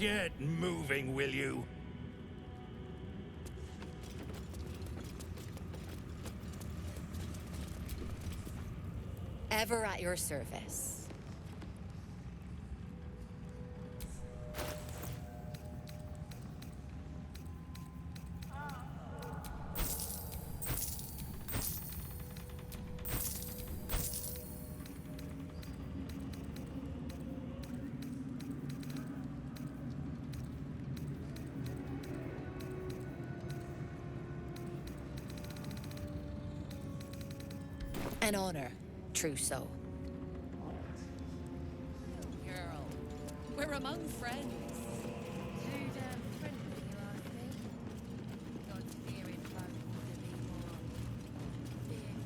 Get moving, will you? Ever at your service. An honor, true soul. Girl, we're among friends. Too damn friendly, you ask me. God's fearing folk ought to be more feared.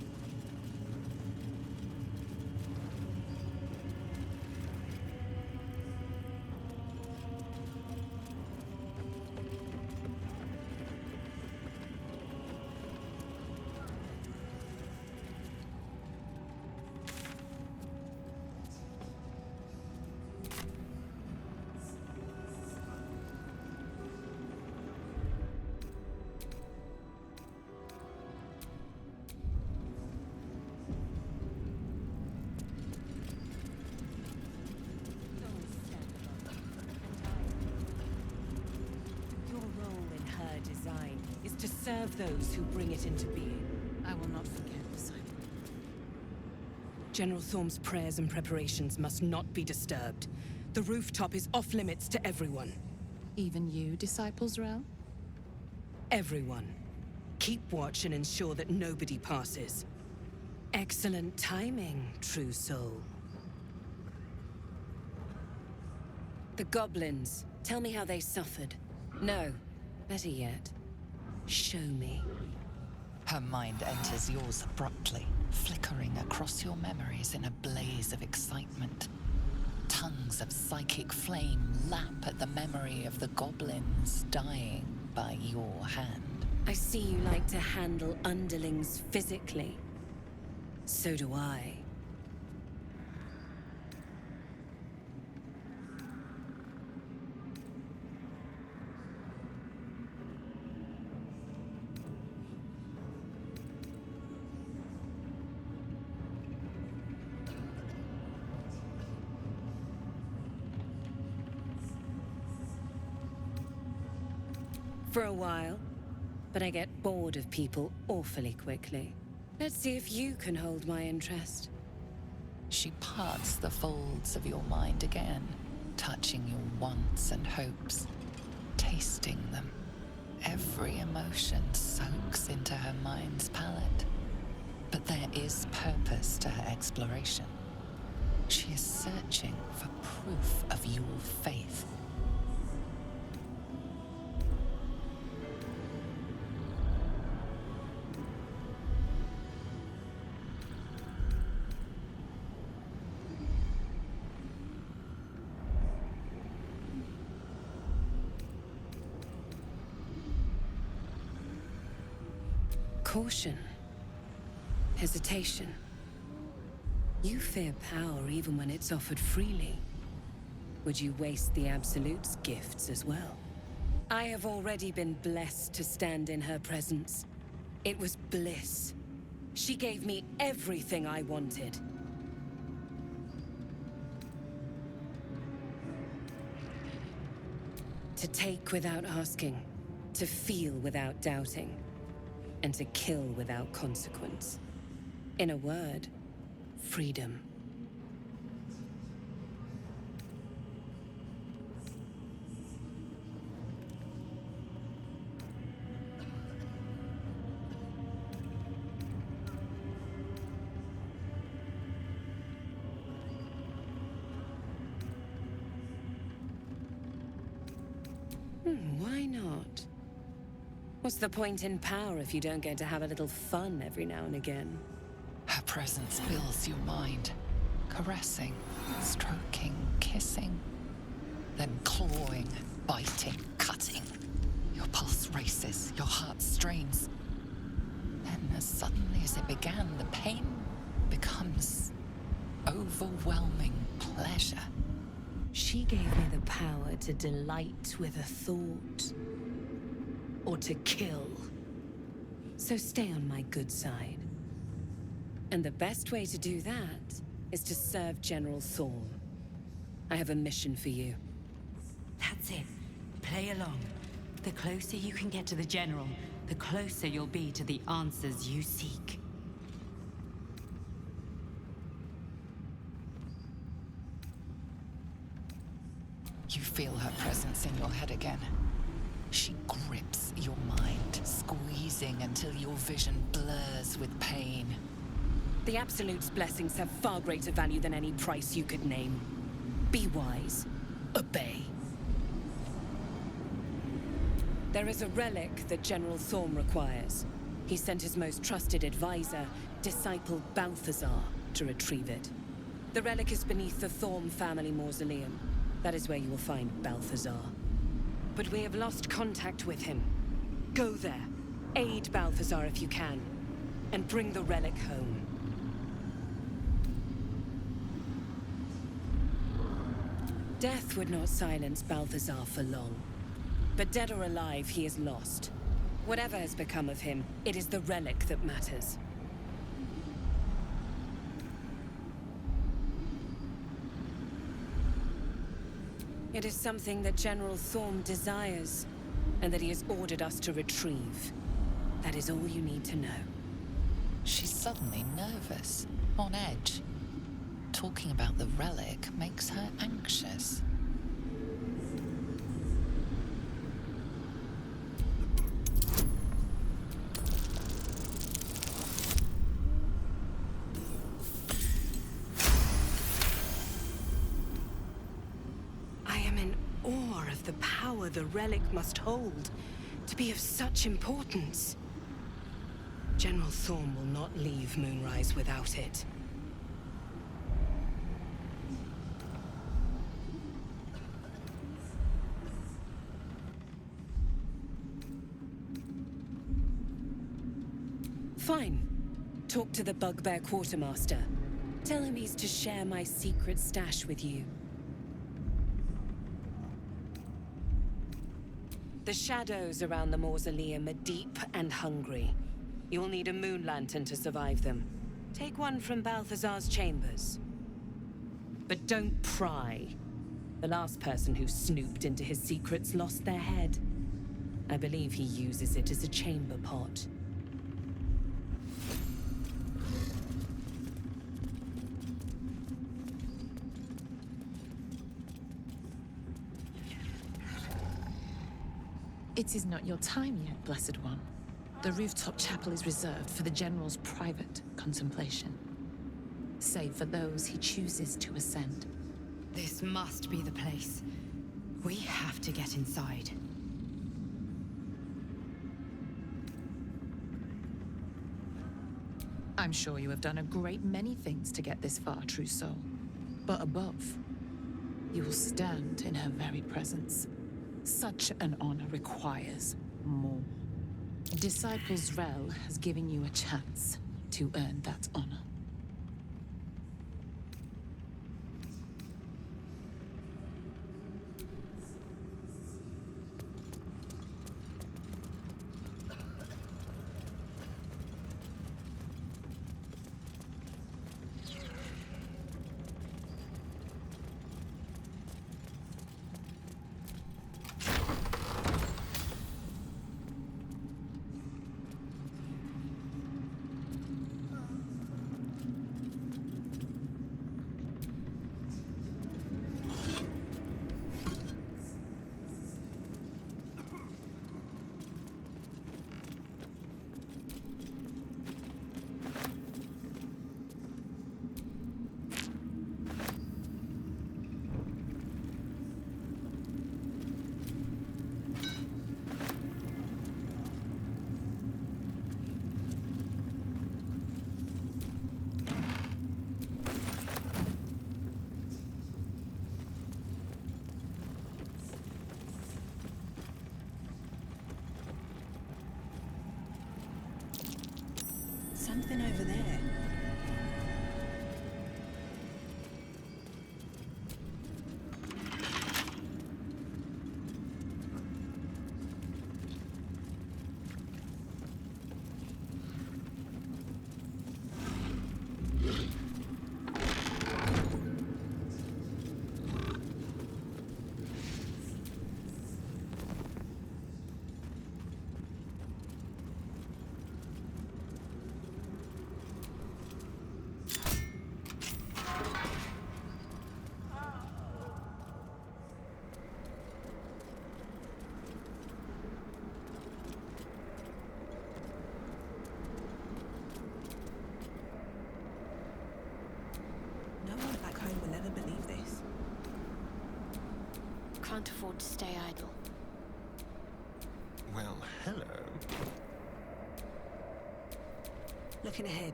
Your role in her design is to serve those who bring it into being. I will not forget the sight. General Thorm's prayers and preparations must not be disturbed. The rooftop is off limits to everyone. Even you, Disciples Rel? Everyone. Keep watch and ensure that nobody passes. Excellent timing, true soul. The goblins. Tell me how they suffered. No, better yet, show me. Her mind enters yours abruptly, flickering across your memories in a blaze of excitement. Tongues of psychic flame lap at the memory of the goblins dying by your hand. I see you like to handle underlings physically. So do I. For a while, but I get bored of people awfully quickly. Let's see if you can hold my interest. She parts the folds of your mind again, touching your wants and hopes, tasting them. Every emotion soaks into her mind's palette. But there is purpose to her exploration. She is searching for proof of your faith. Caution. Hesitation. You fear power even when it's offered freely. Would you waste the Absolute's gifts as well? I have already been blessed to stand in her presence. It was bliss. She gave me everything I wanted. To take without asking, to feel without doubting, and to kill without consequence. In a word, freedom. Why not? What's the point in power if you don't get to have a little fun every now and again? Her presence fills your mind, caressing, stroking, kissing, then clawing, biting, cutting. Your pulse races, your heart strains. Then, as suddenly as it began, the pain becomes overwhelming pleasure. She gave me the power power to delight with a thought, or to kill. So stay on my good side. And the best way to do that is to serve General Thorm. I have a mission for you. That's it. Play along. The closer you can get to the General, the closer you'll be to the answers you seek. You feel her presence in your head again. She grips your mind, squeezing until your vision blurs with pain. The Absolute's blessings have far greater value than any price you could name. Be wise. Obey. There is a relic that General Thorm requires. He sent his most trusted advisor, disciple Balthazar, to retrieve it. The relic is beneath the Thorm family mausoleum. That is where you will find Balthazar. But we have lost contact with him. Go there, aid Balthazar if you can, and bring the relic home. Death would not silence Balthazar for long. But dead or alive, he is lost. Whatever has become of him, it is the relic that matters. It is something that General Thorm desires, and that he has ordered us to retrieve. That is all you need to know. She's suddenly nervous, on edge. Talking about the relic makes her anxious. I am in awe of the power the relic must hold to be of such importance. General Thorm will not leave Moonrise without it. Fine. Talk to the Bugbear Quartermaster. Tell him he's to share my secret stash with you. The shadows around the mausoleum are deep and hungry. You'll need a moon lantern to survive them. Take one from Balthazar's chambers. But don't pry. The last person who snooped into his secrets lost their head. I believe he uses it as a chamber pot. It is not your time yet, Blessed One. The rooftop chapel is reserved for the General's private contemplation, save for those he chooses to ascend. This must be the place. We have to get inside. I'm sure you have done a great many things to get this far, true soul. But above, you will stand in her very presence. Such an honor requires more. Disciples Rel has given you a chance to earn that honor. Something over there. want to stay idle. Well, hello. Looking ahead.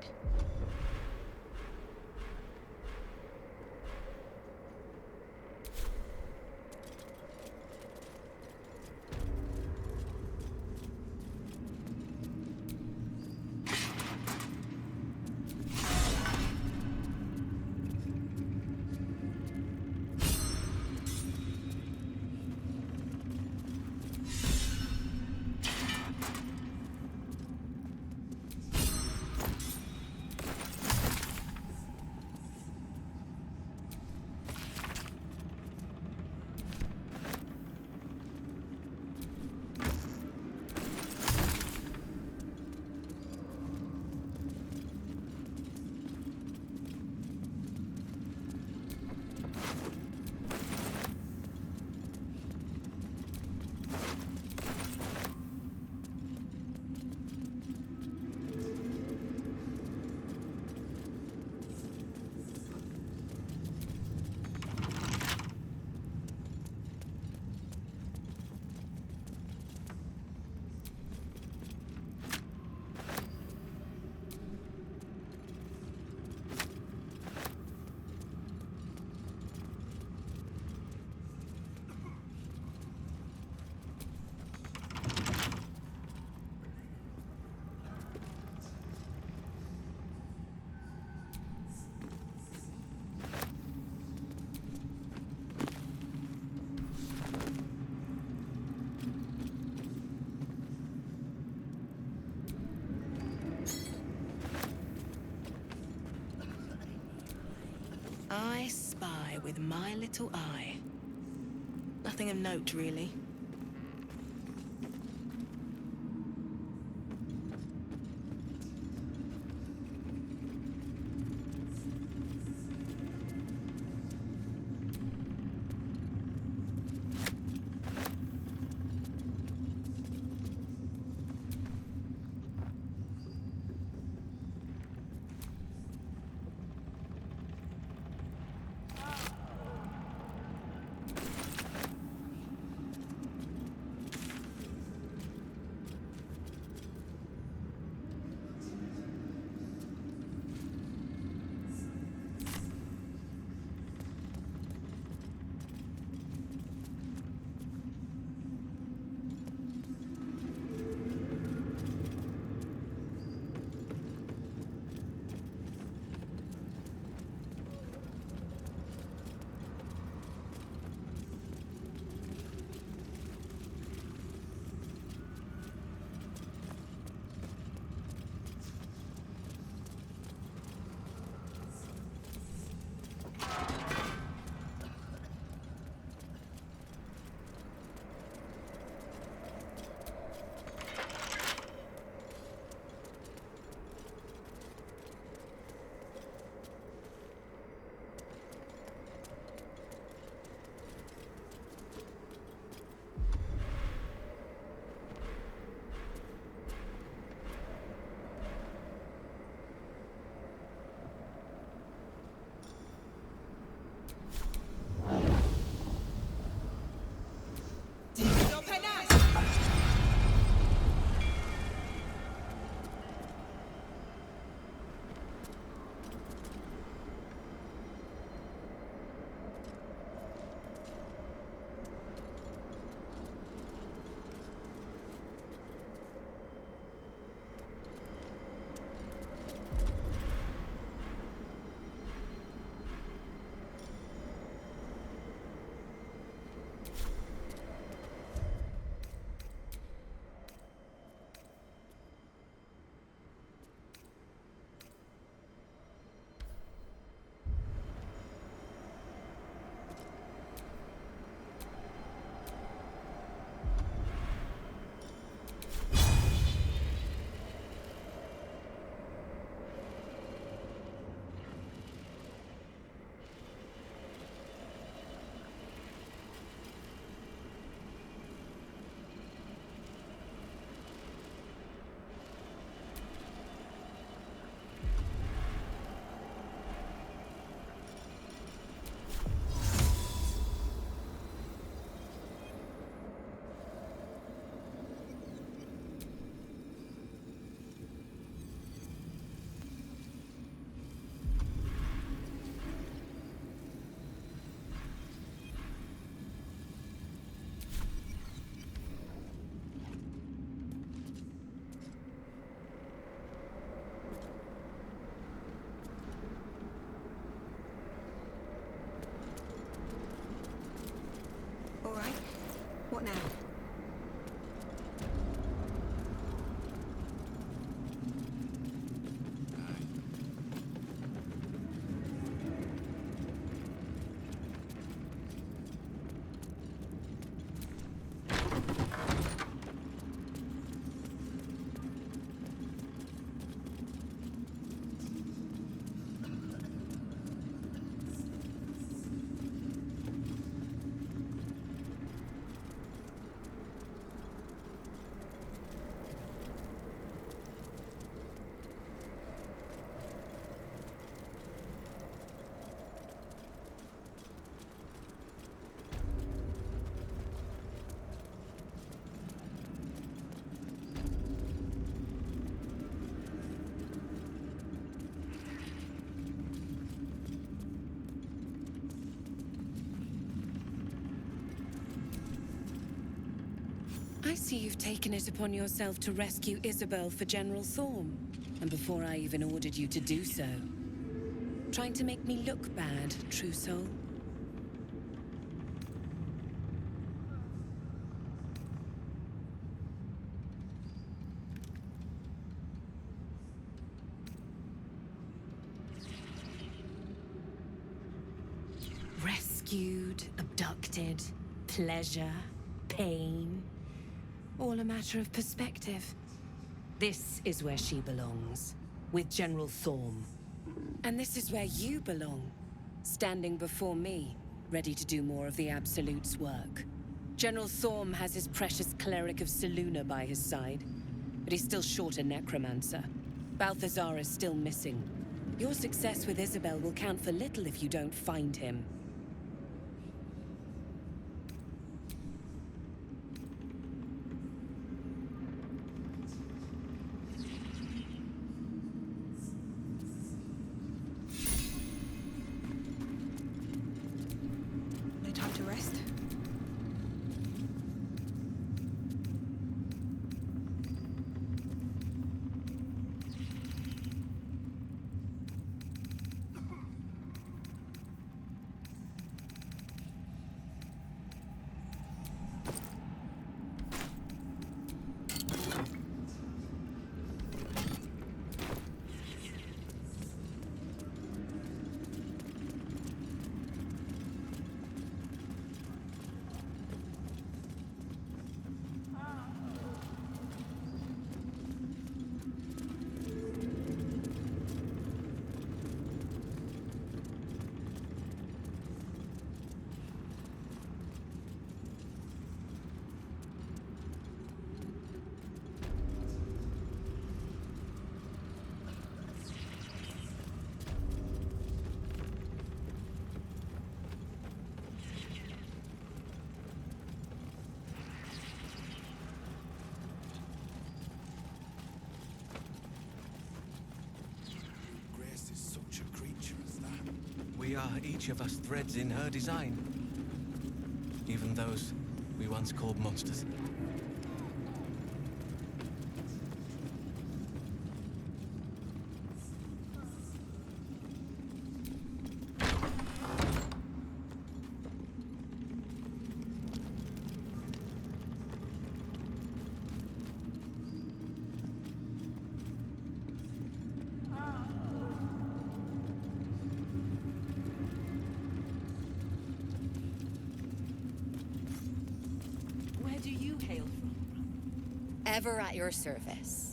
I spy with my little eye. Nothing of note, really. I see you've taken it upon yourself to rescue Isabel for General Thorm. And before I even ordered you to do so. Trying to make me look bad, true soul? Rescued, abducted, pleasure, pain. All a matter of perspective. This is where she belongs, with General Thorm. And this is where you belong, standing before me, ready to do more of the Absolute's work. General Thorm has his precious cleric of Selûne by his side, but he's still short a necromancer. Balthazar is still missing. Your success with Isabel will count for little if you don't find him. No time to rest? Grace is such a creature as that. We are each of us threads in her design. Even those we once called monsters. Where do you hail from? Ever at your service.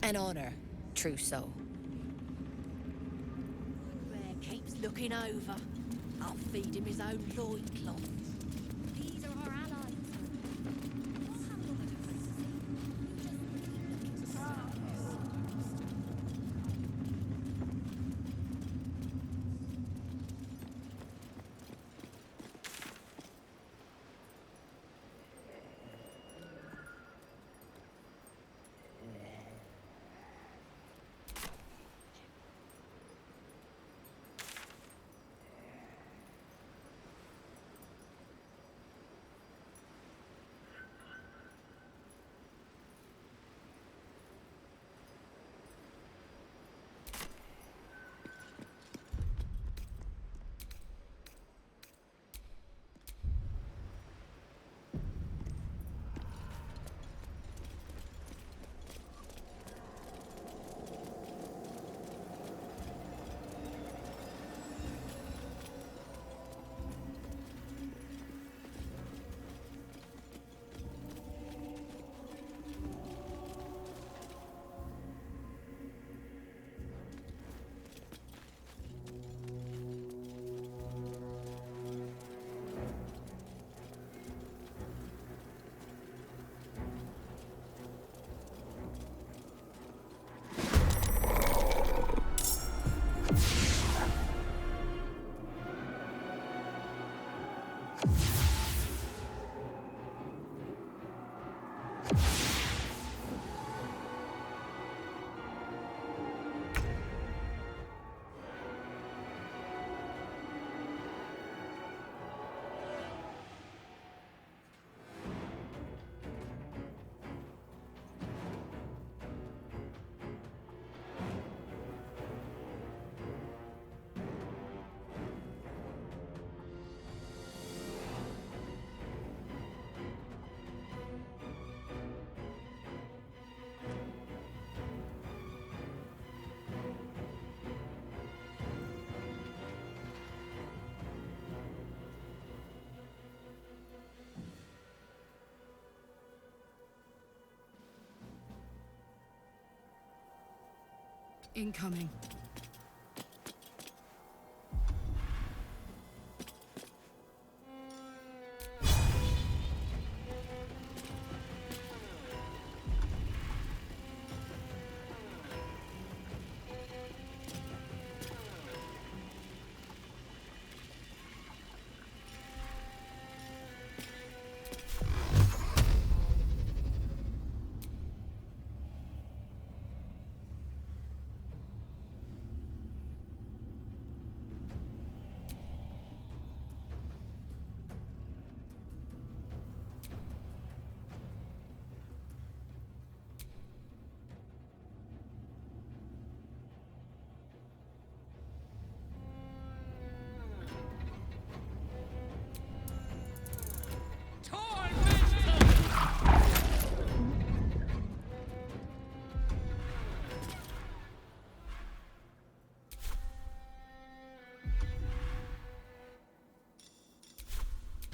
An honor, true soul. Bear keeps looking over. I'll feed him his own loincloth. These are our allies. We'll have all the differences. You just keep looking to Incoming.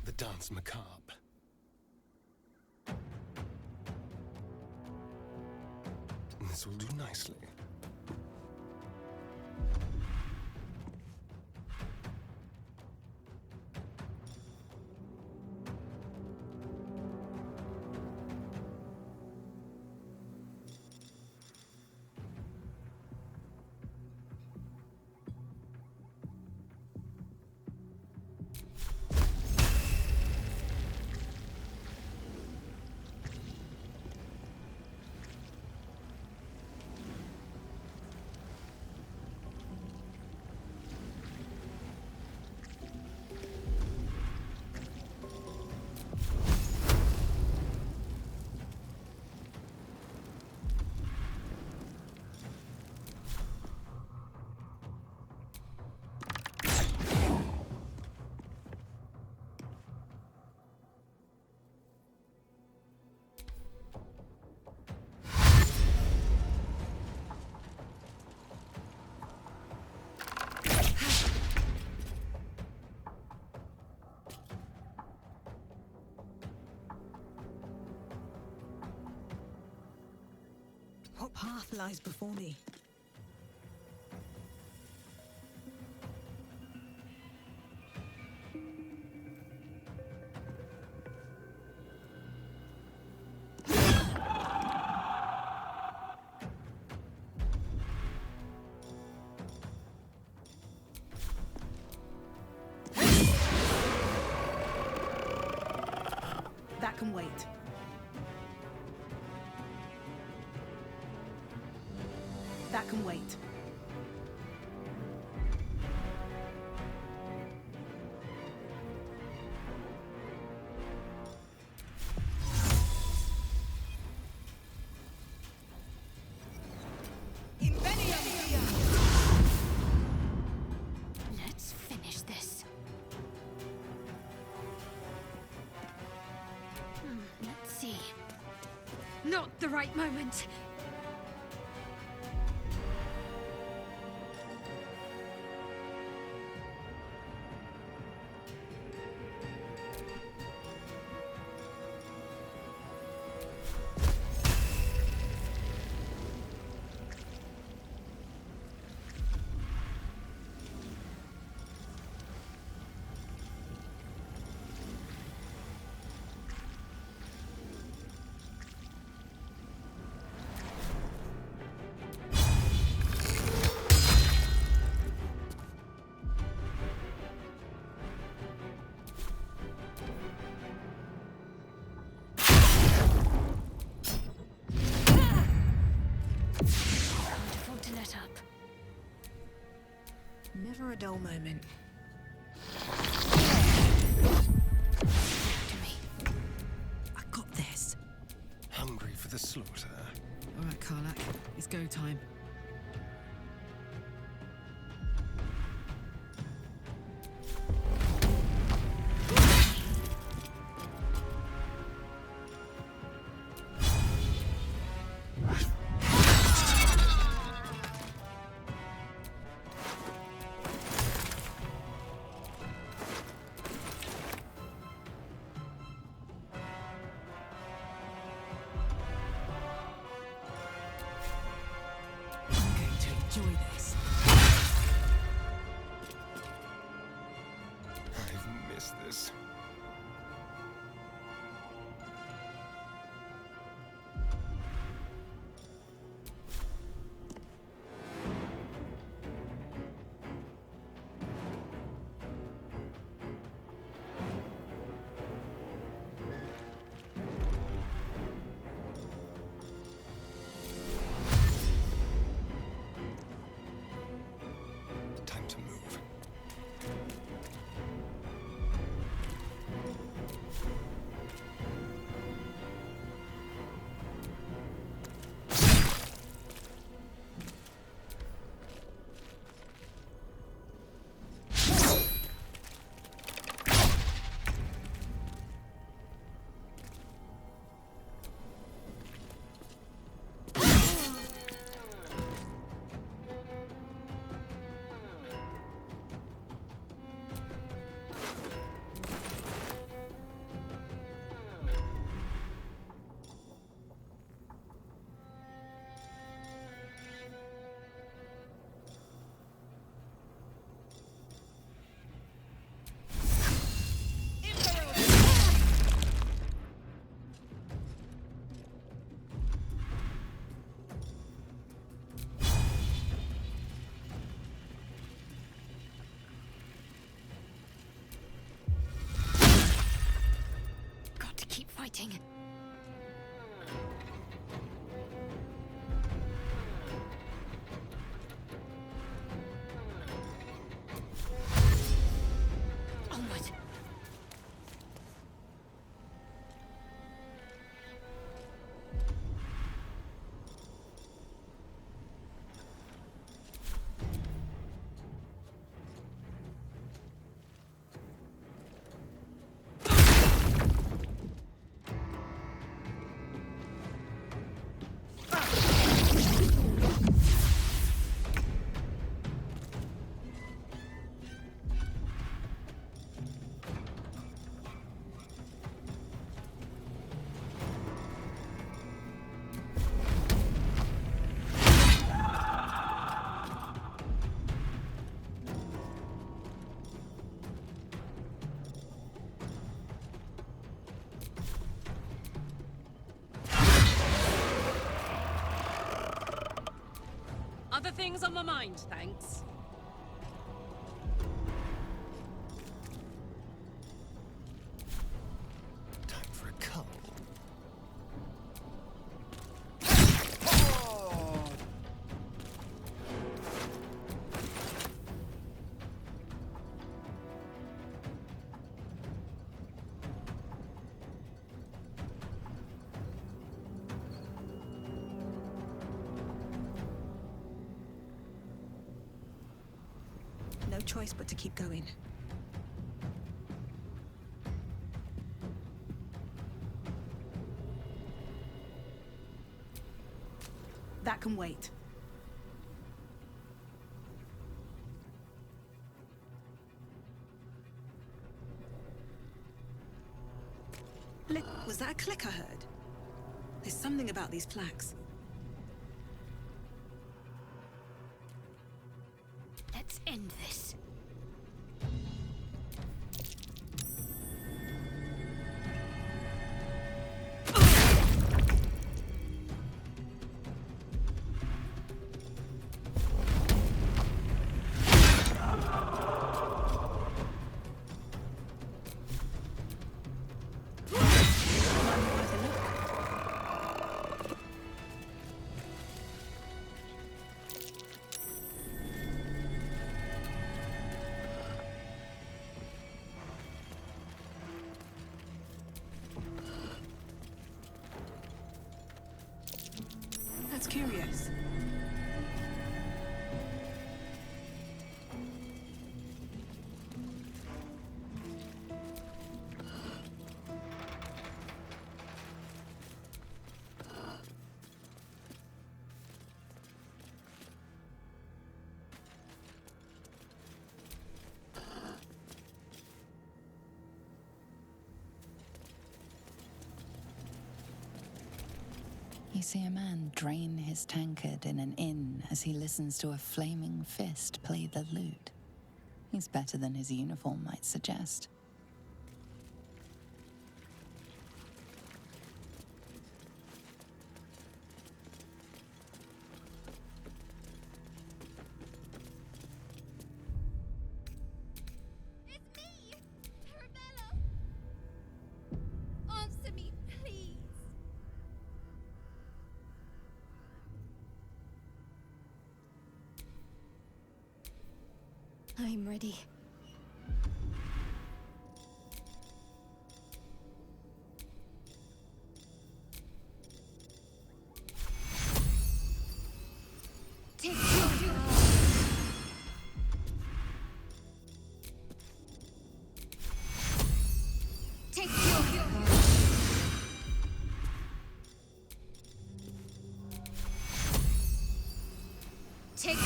The dance macabre. This will do nicely. What path lies before me? That can wait. That can wait. Let's finish this. Let's see. Not the right moment. Never a dull moment. To me. I got this. Hungry for the slaughter. All right, Karlak. It's go time. Enjoy this. I've missed this. Time to move. Got to keep fighting. Onward. Other things on my mind, thanks. Time for a cull. No choice but to keep going. That can wait. Was that a click I heard? There's something about these plaques. Let's end this. curious. You see a man drain his tankard in an inn as he listens to a flaming fist play the lute. He's better than his uniform might suggest. It's me! Arabella! Answer me, please! I'm ready. Take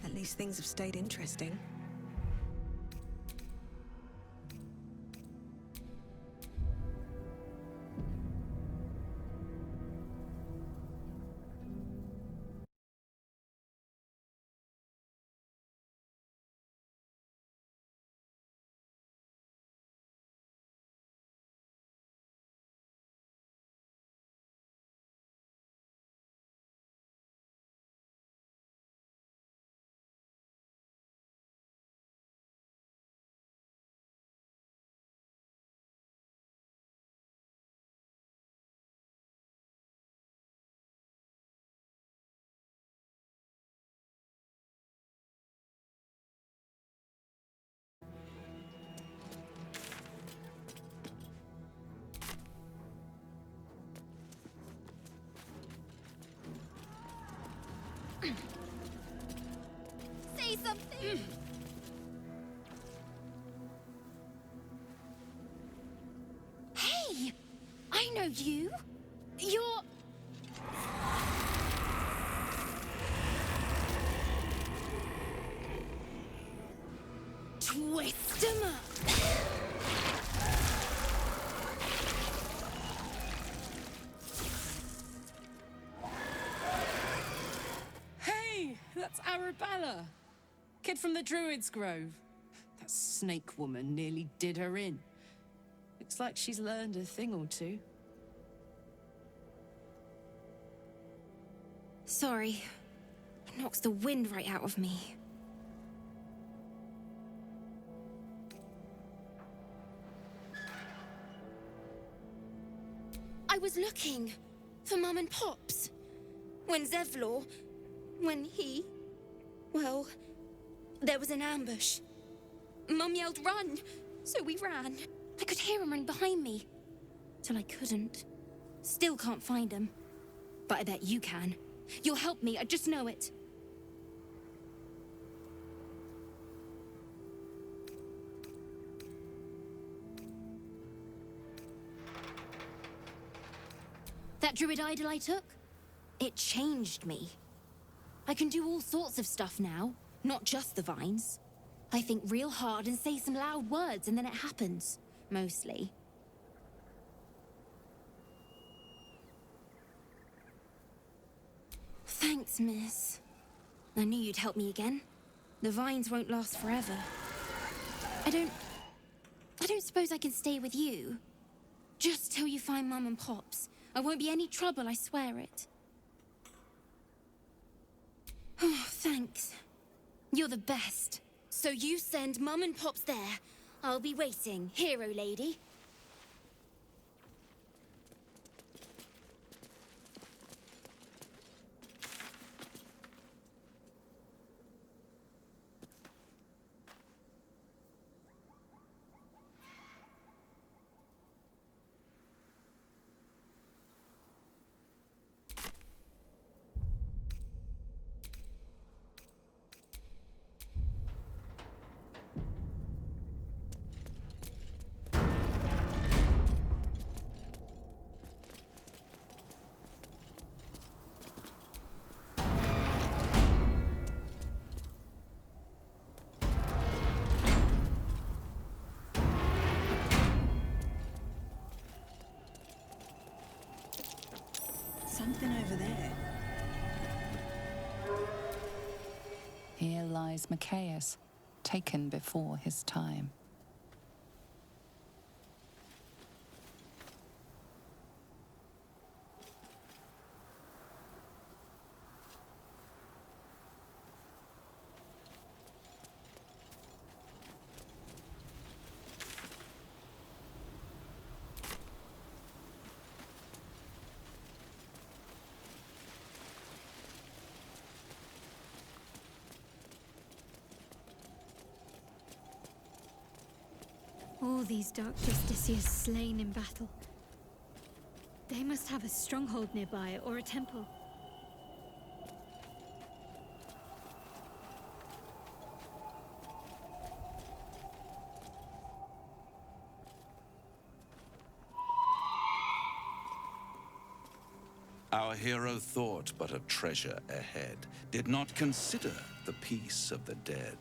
At least things have stayed interesting. Say something! Hey! I know you! You're... Twist 'em up! Hey, that's Arabella. Kid from the Druid's Grove. That snake woman nearly did her in. Looks like she's learned a thing or two. Sorry. It knocks the wind right out of me. I was looking for Mum and Pops. When well, there was an ambush. Mum yelled, "Run!" So we ran. I could hear him running behind me. Till I couldn't. Still can't find him. But I bet you can. You'll help me, I just know it. That druid idol I took? It changed me. I can do all sorts of stuff now, not just the vines. I think real hard and say some loud words and then it happens. Mostly. Thanks, miss. I knew you'd help me again. The vines won't last forever. I don't I don't suppose I can stay with you. Just till you find Mum and Pops. I won't be any trouble, I swear it. Oh, thanks. You're the best. So you send Mum and Pops there. I'll be waiting, hero lady. Something over there. Here lies Machias, taken before his time. All these dark justiciars slain in battle. They must have a stronghold nearby, or a temple. Our hero thought but of treasure ahead, did not consider the peace of the dead.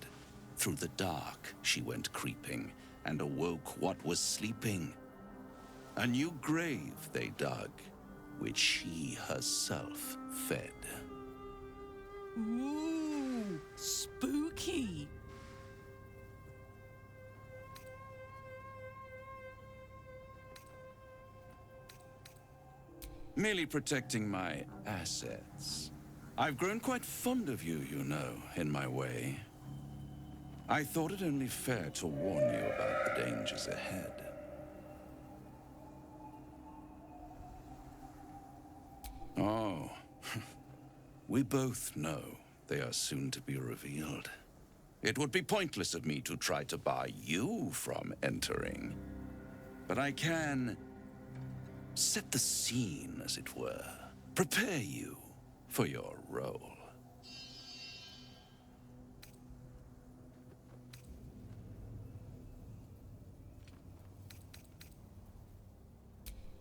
Through the dark she went creeping, and awoke what was sleeping. A new grave they dug, which she herself fed. Ooh, spooky. Merely protecting my assets. I've grown quite fond of you, you know, in my way. I thought it only fair to warn you about the dangers ahead. Oh, we both know they are soon to be revealed. It would be pointless of me to try to bar you from entering. But I can set the scene, as it were. Prepare you for your role.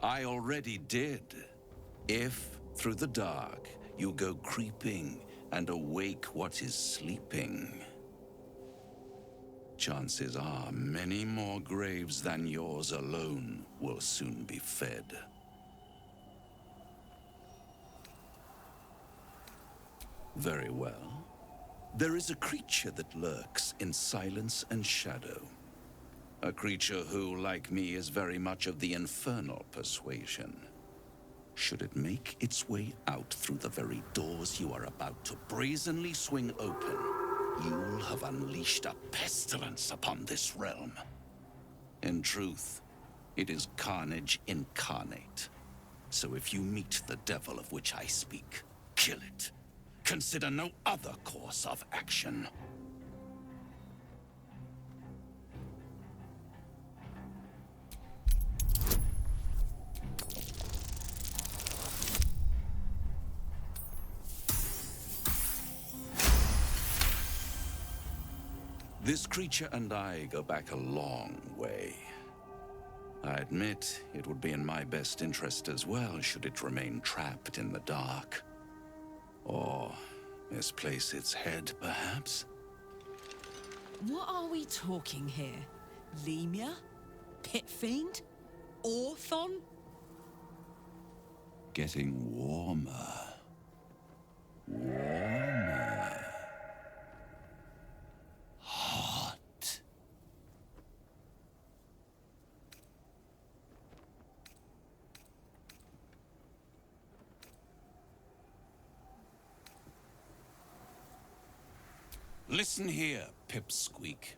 I already did. If, through the dark, you go creeping and awake what is sleeping, chances are many more graves than yours alone will soon be fed. Very well. There is a creature that lurks in silence and shadow. A creature who, like me, is very much of the infernal persuasion. Should it make its way out through the very doors you are about to brazenly swing open, you'll have unleashed a pestilence upon this realm. In truth, it is carnage incarnate. So if you meet the devil of which I speak, kill it. Consider no other course of action. This creature and I go back a long way. I admit it would be in my best interest as well should it remain trapped in the dark. Or misplace its head, perhaps? What are we talking here? Lemur? Pit fiend? Orthon? Getting warmer. Warmer. Hot. Listen here, Pipsqueak.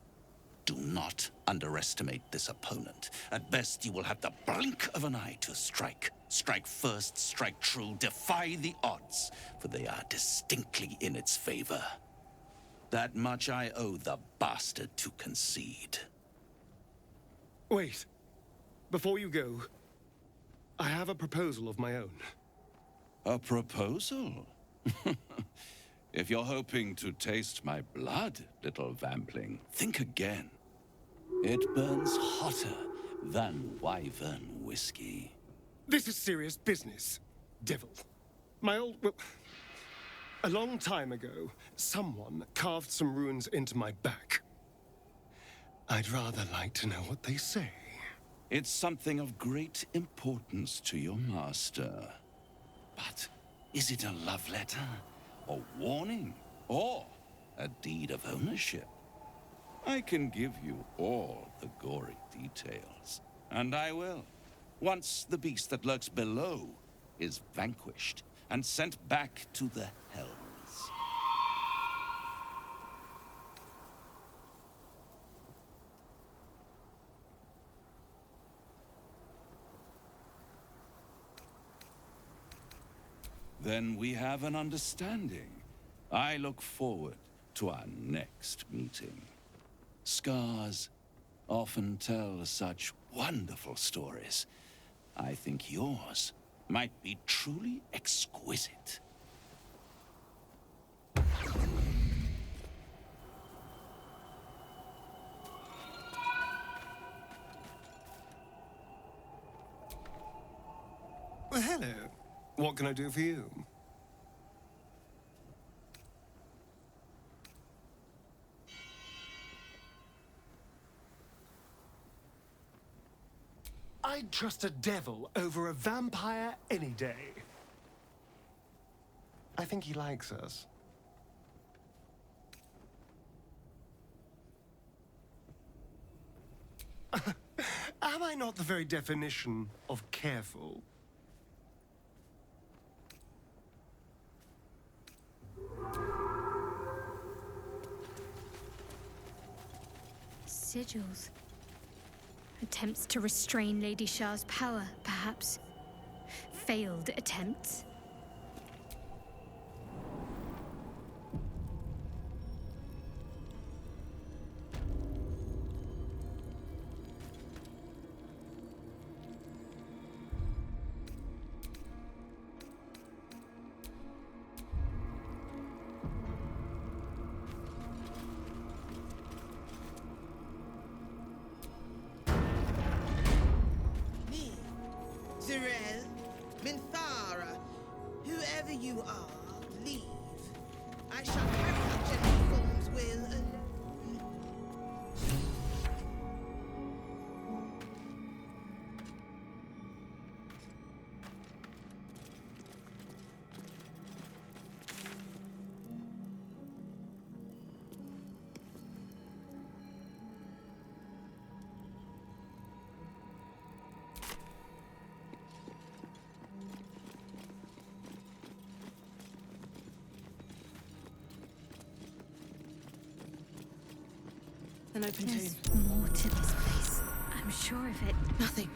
Do not underestimate this opponent. At best, you will have the blink of an eye to strike. Strike first, strike true, defy the odds, for they are distinctly in its favor. That much I owe the bastard to concede. Wait. Before you go, I have a proposal of my own. A proposal? If you're hoping to taste my blood, little vampling, think again. It burns hotter than wyvern whiskey. This is serious business, devil. Well, a long time ago, someone carved some runes into my back. I'd rather like to know what they say. It's something of great importance to your master. But is it a love letter, a warning, or a deed of ownership? I can give you all the gory details, and I will, once the beast that lurks below is vanquished and sent back to the hells. Then we have an understanding. I look forward to our next meeting. Scars often tell such wonderful stories. I think yours might be truly exquisite. Well, hello. What can I do for you? I'd trust a devil over a vampire any day. I think he likes us. Am I not the very definition of careful? Sigils. Attempts to restrain Lady Shah's power, perhaps. Failed attempts. You are, leave. I shall carry out general form's will alone. An open There's tomb. more to this place. I'm sure of it. Nothing.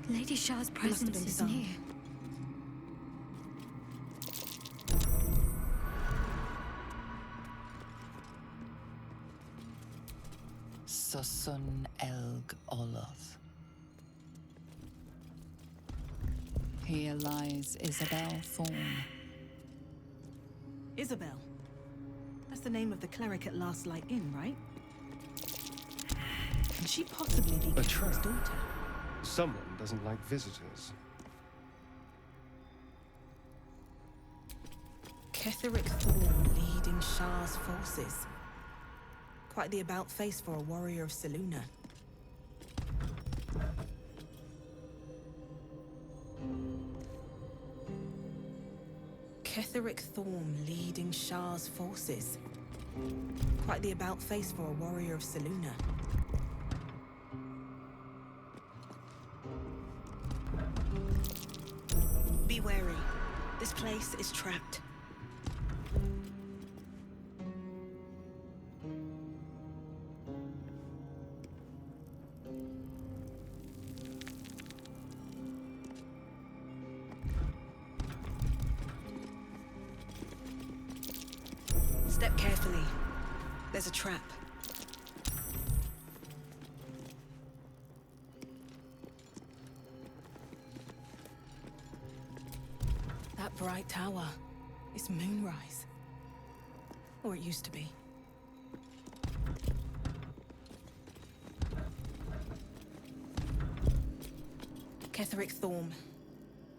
Lady Shah's It must have presence been is some. near. Susun Elg Oloth. Here lies Isabel Thorne. Isabel. That's the name of the cleric at Last Light Inn, right? Can she possibly be A Kith's trap. daughter? Someone doesn't like visitors. Ketheric Thorne leading Shah's forces. Quite the about face for a warrior of Selûne. Ketheric Thorne leading Shah's forces. Quite the about face for a warrior of Selûne. Be wary. This place is trapped. Step carefully. There's a trap. That bright tower is Moonrise. Or it used to be. Ketheric Thorm,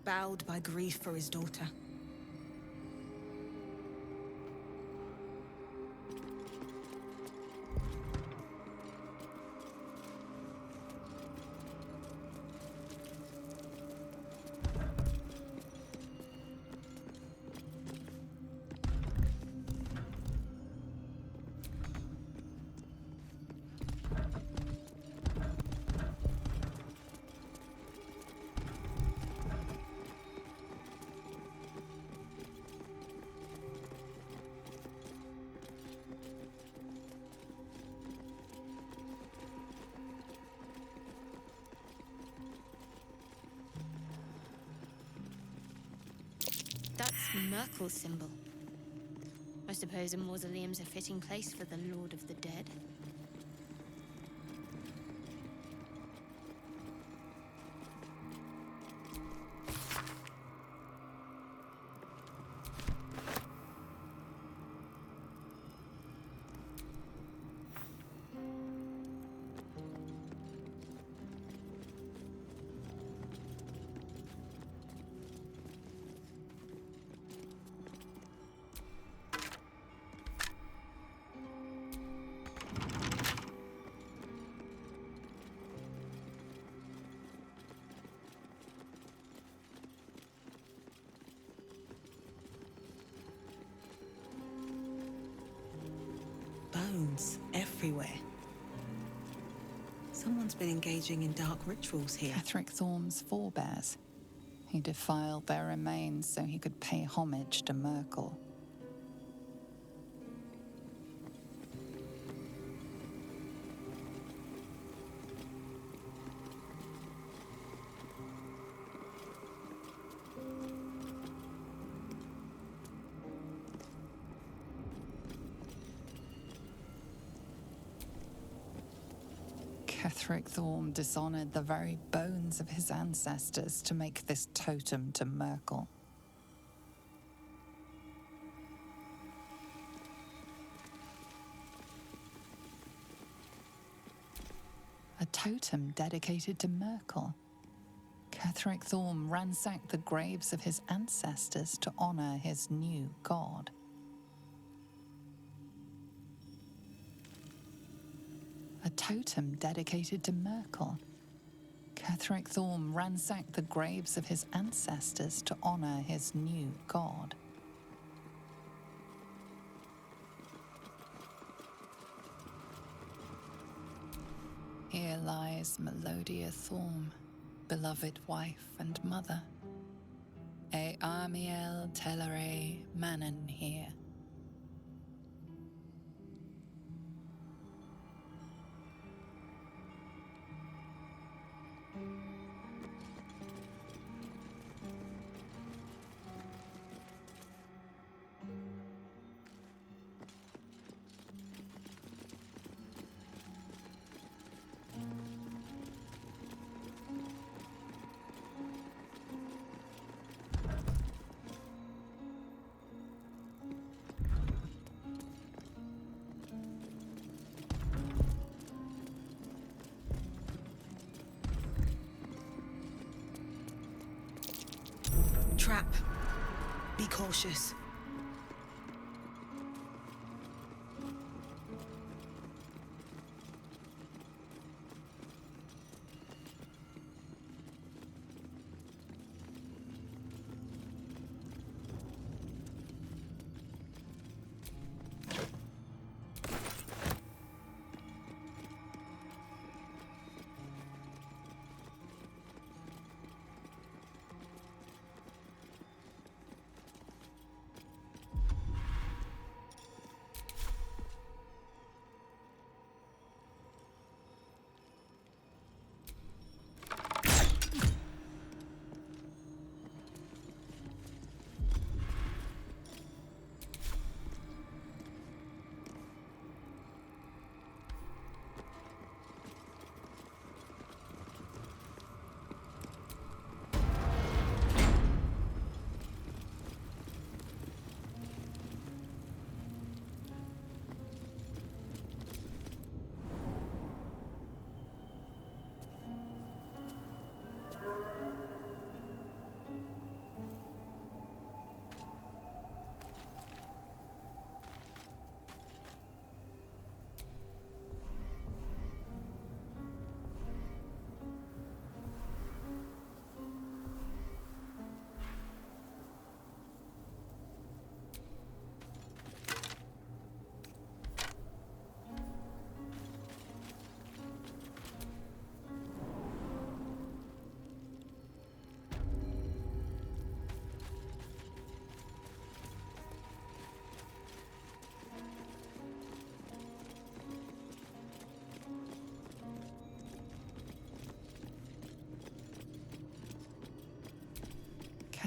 bowed by grief for his daughter. That's Merkel's symbol. I suppose a mausoleum's a fitting place for the Lord of the Dead. Bones everywhere. Someone's been engaging in dark rituals here. Ketheric Thorm's forebears. He defiled their remains so he could pay homage to Merkel. Ketheric Thorm dishonored the very bones of his ancestors to make this totem to Merkel. A totem dedicated to Merkel. Ketheric Thorm ransacked the graves of his ancestors to honor his new god. A totem dedicated to Merkel. Ketheric Thorm ransacked the graves of his ancestors to honor his new god. Here lies Melodia Thorm, beloved wife and mother. E Amiel Telere Manon here. Trap. Be cautious.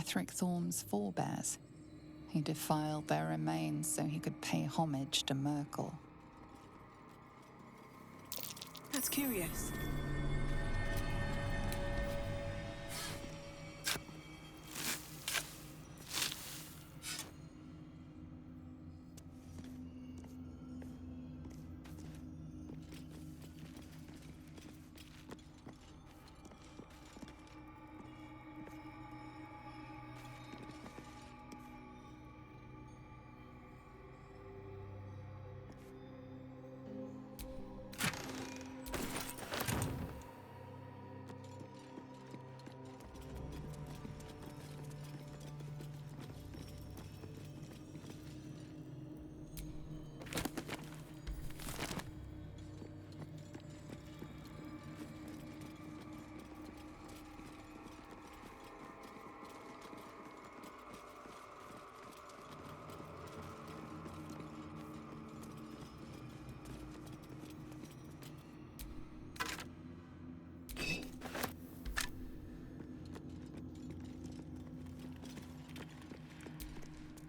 Ketheric Thorm's forebears. He defiled their remains so he could pay homage to Merkel. That's curious.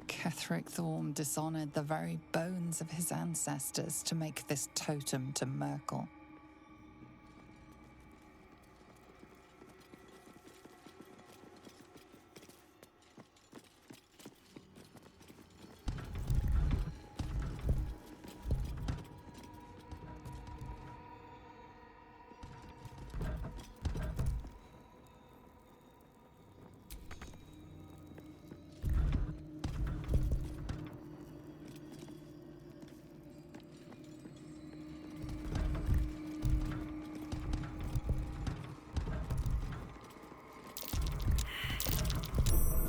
Ketheric Thorm dishonored the very bones of his ancestors to make this totem to Merkel.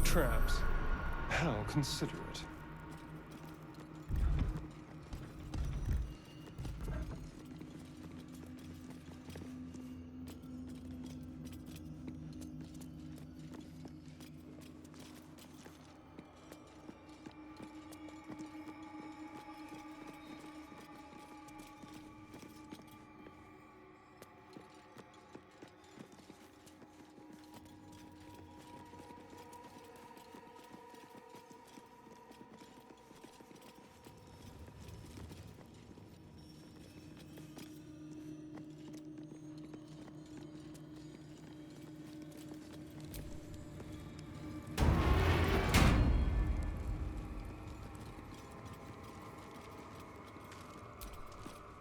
Traps. How considerate.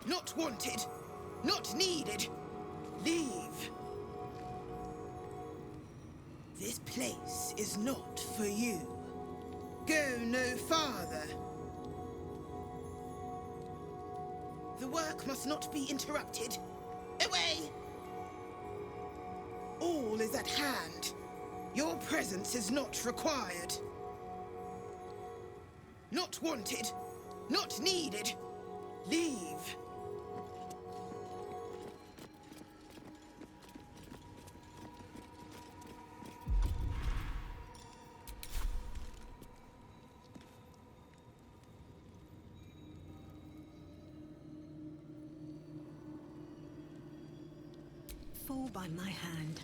Not wanted. Not needed. Leave. This place is not for you. Go no farther. The work must not be interrupted. Away! All is at hand. Your presence is not required. Not wanted. Not needed. Leave. Fall by my hand.